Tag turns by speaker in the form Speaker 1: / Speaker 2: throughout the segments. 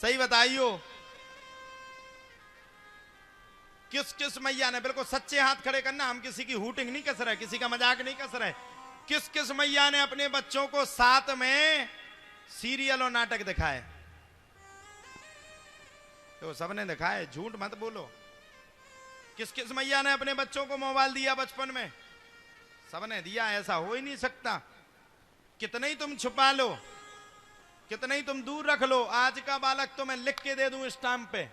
Speaker 1: सही बताइयो, किस किस मैया ने, बिल्कुल सच्चे हाथ खड़े करना, हम किसी की हूटिंग नहीं कस रहे, किसी का मजाक नहीं कस रहे, किस किस मैया ने अपने बच्चों को साथ में सीरियल और नाटक दिखाए? तो सबने दिखाए, झूठ मत बोलो। किस किस मैया ने अपने बच्चों को मोबाइल दिया बचपन में? सबने दिया, ऐसा हो ही नहीं सकता। कितने ही तुम छुपा लो, कितने ही तुम दूर रख लो, आज का बालक तो मैं लिख के दे दूं स्टाम्प पे,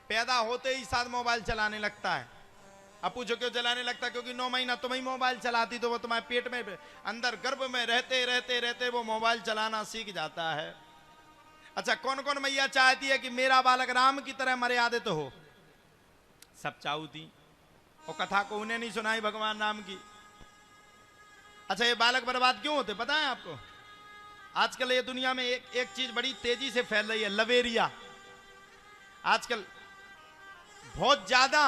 Speaker 1: पैदा होते ही साथ मोबाइल चलाने लगता है। अब पूछो क्यों चलाने लगता? क्योंकि 9 महीना तुम ही मोबाइल चलाती, तो वो तुम्हारे पेट में अंदर गर्भ में रहते रहते रहते वो मोबाइल चलाना सीख जाता है। अच्छा, कौन कौन मैया चाहती है कि मेरा बालक राम की तरह मर्यादित हो? सब चाहती, और कथा को उन्हें नहीं सुनाई भगवान राम की। अच्छा, ये बालक बर्बाद क्यों होते पता है आपको? आजकल ये दुनिया में एक चीज बड़ी तेजी से फैल रही है, लवेरिया। आजकल बहुत ज्यादा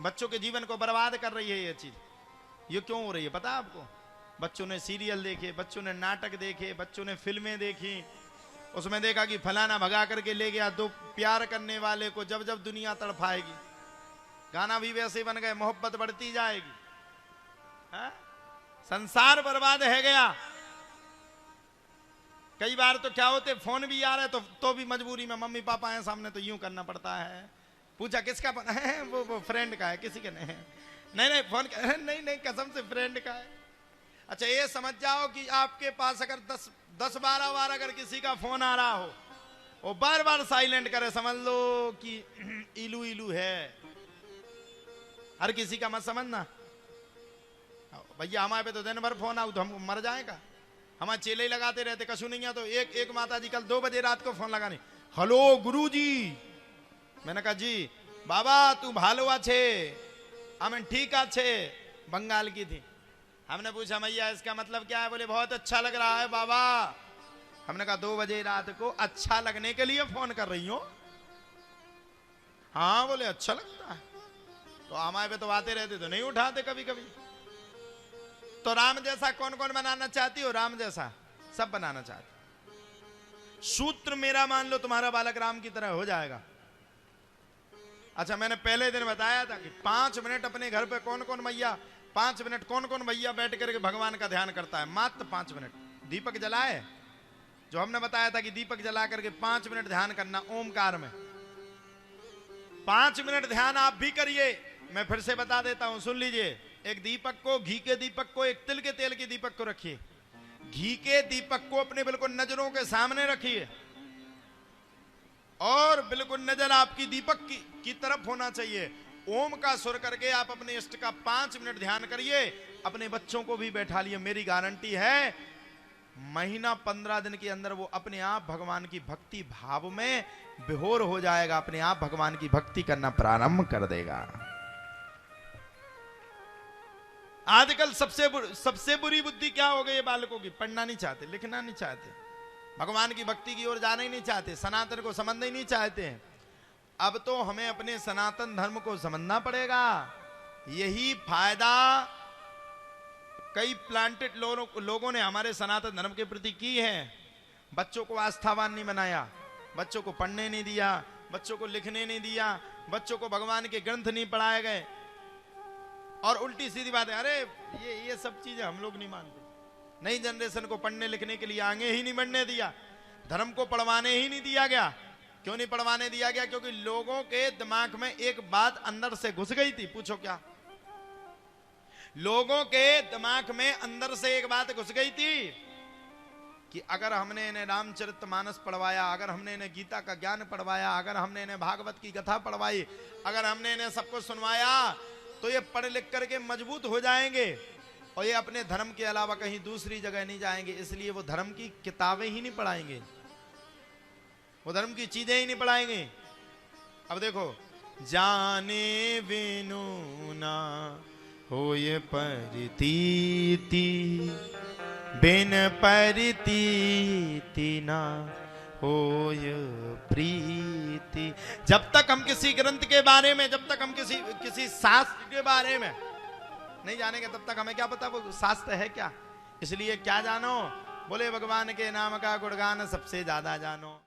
Speaker 1: बच्चों के जीवन को बर्बाद कर रही है ये चीज। ये क्यों हो रही है पता है आपको? बच्चों ने सीरियल देखे, बच्चों ने नाटक देखे, बच्चों ने फिल्में देखी, उसमें देखा कि फलाना भगा करके ले गया दो प्यार करने वाले को, जब जब दुनिया तड़फाएगी। गाना भी वैसे बन गए, मोहब्बत बढ़ती जाएगी। हा? संसार बर्बाद है गया। कई बार तो क्या होते, फोन भी आ रहा है तो भी मजबूरी में, मम्मी पापा हैं सामने तो यूं करना पड़ता है। पूछा किसका है? वो फ्रेंड का है, किसी के नहीं है। नहीं फोन नहीं कसम से फ्रेंड का है। अच्छा, ये समझ जाओ कि आपके पास अगर 10-12 बार अगर किसी का फोन आ रहा हो, वो बार बार साइलेंट करे, समझ लो कि इलू इलू है। हर किसी का मत समझना। भैया हमारे पे तो दिन भर फोन आऊ तो हम मर जाएगा। हमारे चेले ही लगाते रहते, कशु नहीं है तो एक माता जी कल 2 बजे रात को फोन लगाने, हेलो गुरुजी। मैंने कहा जी बाबा तू भालो आछे? हमें ठीक आछे। बंगाल की थी। हमने पूछा मैया इसका मतलब क्या है? बोले बहुत अच्छा लग रहा है बाबा। हमने कहा 2 बजे रात को अच्छा लगने के लिए फोन कर रही हो? हाँ बोले अच्छा लगता है। तो हमारे पे तो आते रहते तो नहीं उठाते कभी कभी। तो राम जैसा कौन कौन बनाना चाहती हो? राम जैसा सब बनाना चाहती। सूत्र मेरा मान लो तुम्हारा बालक राम की तरह हो जाएगा। अच्छा, मैंने पहले दिन बताया था कि 5 मिनट अपने घर पे कौन कौन मैया 5 मिनट कौन कौन भैया बैठ करके भगवान का ध्यान करता है? मात्र 5 मिनट दीपक जलाए, जो हमने बताया था कि दीपक जला करके 5 मिनट ध्यान करना ओमकार में। 5 मिनट ध्यान आप भी करिए। मैं फिर से बता देता हूं, सुन लीजिए। एक दीपक को, घी के दीपक को, एक तिल के तेल के दीपक को रखिए। घी के दीपक को अपने बिल्कुल नजरों के सामने रखिए और बिल्कुल नजर आपकी दीपक की तरफ होना चाहिए। ओम का सुर करके आप अपने इष्ट का 5 मिनट ध्यान करिए। अपने बच्चों को भी बैठा लिए, मेरी गारंटी है महीना 15 दिन के अंदर वो अपने आप भगवान की भक्ति भाव में विभोर हो जाएगा, अपने आप भगवान की भक्ति करना प्रारंभ कर देगा। आजकल सबसे बुरी बुद्धि क्या हो गई है बालकों की? पढ़ना नहीं चाहते, लिखना नहीं चाहते, भगवान की भक्ति की ओर जाना ही नहीं चाहते, सनातन को समझना ही नहीं चाहते हैं। अब तो हमें अपने सनातन धर्म को समझना पड़ेगा। यही फायदा कई प्लांटेड लोगों ने हमारे सनातन धर्म के प्रति की है। बच्चों को आस्थावान नहीं बनाया, बच्चों को पढ़ने नहीं दिया, बच्चों को लिखने नहीं दिया, बच्चों को भगवान के ग्रंथ नहीं पढ़ाए गए। और उल्टी सीधी बात है, अरे ये सब चीजें हम लोग नहीं मानते। नई जनरेशन को पढ़ने लिखने के लिए आगे ही नहीं बढ़ने दिया, धर्म को पढ़वाने ही नहीं दिया गया। क्यों नहीं पढ़वाने दिया गया? क्योंकि लोगों के दिमाग में एक बात अंदर से घुस गई थी। पूछो क्या? लोगों के दिमाग में अंदर से एक बात घुस गई थी कि अगर हमने इन्हें रामचरितमानस पढ़वाया, अगर हमने इन्हें गीता का ज्ञान पढ़वाया, अगर हमने इन्हें भागवत की कथा पढ़वाई, अगर हमने इन्हें सब कुछ सुनवाया, तो ये पढ़ लिख करके मजबूत हो जाएंगे और ये अपने धर्म के अलावा कहीं दूसरी जगह नहीं जाएंगे। इसलिए वो धर्म की किताबें ही नहीं पढ़ाएंगे, वो धर्म की चीजें ही नहीं पढ़ाएंगे। अब देखो, जाने बिनु ना होय परितीति, बिन परितीति ना होय प्रीति। जब तक हम किसी ग्रंथ के बारे में, जब तक हम किसी शास्त्र के बारे में नहीं जानेंगे, तब तक हमें क्या पता वो शास्त्र है क्या। इसलिए क्या जानो? बोले भगवान के नाम का गुणगान सबसे ज्यादा जानो।